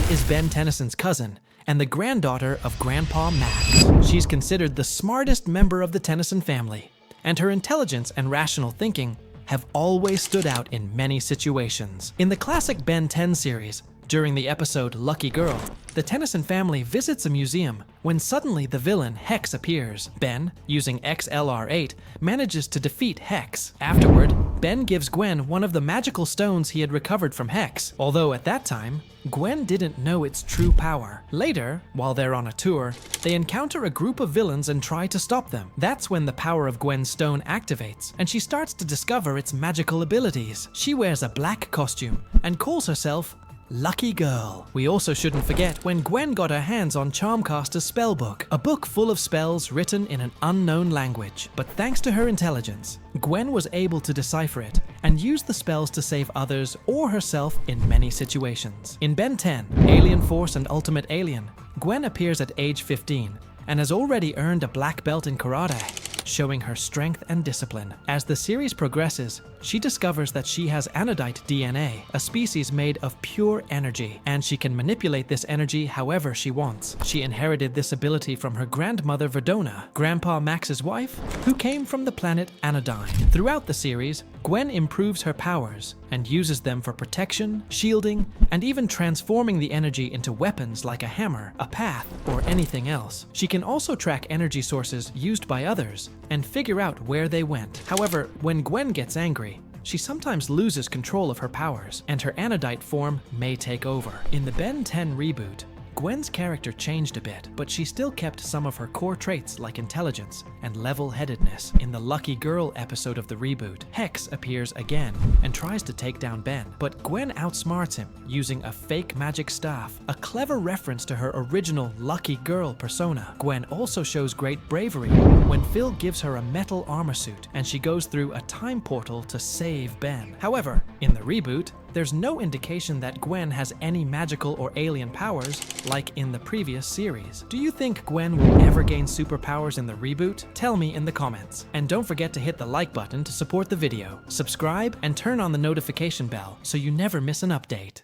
is Ben Tennyson's cousin and the granddaughter of Grandpa Max. She's considered the smartest member of the Tennyson family, and her intelligence and rational thinking have always stood out in many situations. In the classic Ben 10 series, during the episode Lucky Girl, the Tennyson family visits a museum when suddenly the villain Hex appears. Ben, using XLR8, manages to defeat Hex. Afterward, Ben gives Gwen one of the magical stones he had recovered from Hex, although at that time, Gwen didn't know its true power. Later, while they're on a tour, they encounter a group of villains and try to stop them. That's when the power of Gwen's stone activates, and she starts to discover its magical abilities. She wears a black costume and calls herself Lucky Girl. We also shouldn't forget when Gwen got her hands on Charmcaster's spellbook, a book full of spells written in an unknown language. But thanks to her intelligence, Gwen was able to decipher it and use the spells to save others or herself in many situations. In Ben 10, Alien Force and Ultimate Alien, Gwen appears at age 15 and has already earned a black belt in karate, showing her strength and discipline. As the series progresses, she discovers that she has anodite DNA, a species made of pure energy, and she can manipulate this energy however she wants. She inherited this ability from her grandmother Verdona, Grandpa Max's wife, who came from the planet Anodyne. Throughout the series, Gwen improves her powers and uses them for protection, shielding, and even transforming the energy into weapons like a hammer, a path, or anything else. She can also track energy sources used by others and figure out where they went. However, when Gwen gets angry, she sometimes loses control of her powers, and her anodite form may take over. In the Ben 10 reboot, Gwen's character changed a bit, but she still kept some of her core traits like intelligence and level-headedness. In the Lucky Girl episode of the reboot, Hex appears again and tries to take down Ben, but Gwen outsmarts him using a fake magic staff, a clever reference to her original Lucky Girl persona. Gwen also shows great bravery when Phil gives her a metal armor suit and she goes through a time portal to save Ben. However, in the reboot, there's no indication that Gwen has any magical or alien powers like in the previous series. Do you think Gwen will ever gain superpowers in the reboot? Tell me in the comments. And don't forget to hit the like button to support the video, subscribe, and turn on the notification bell so you never miss an update.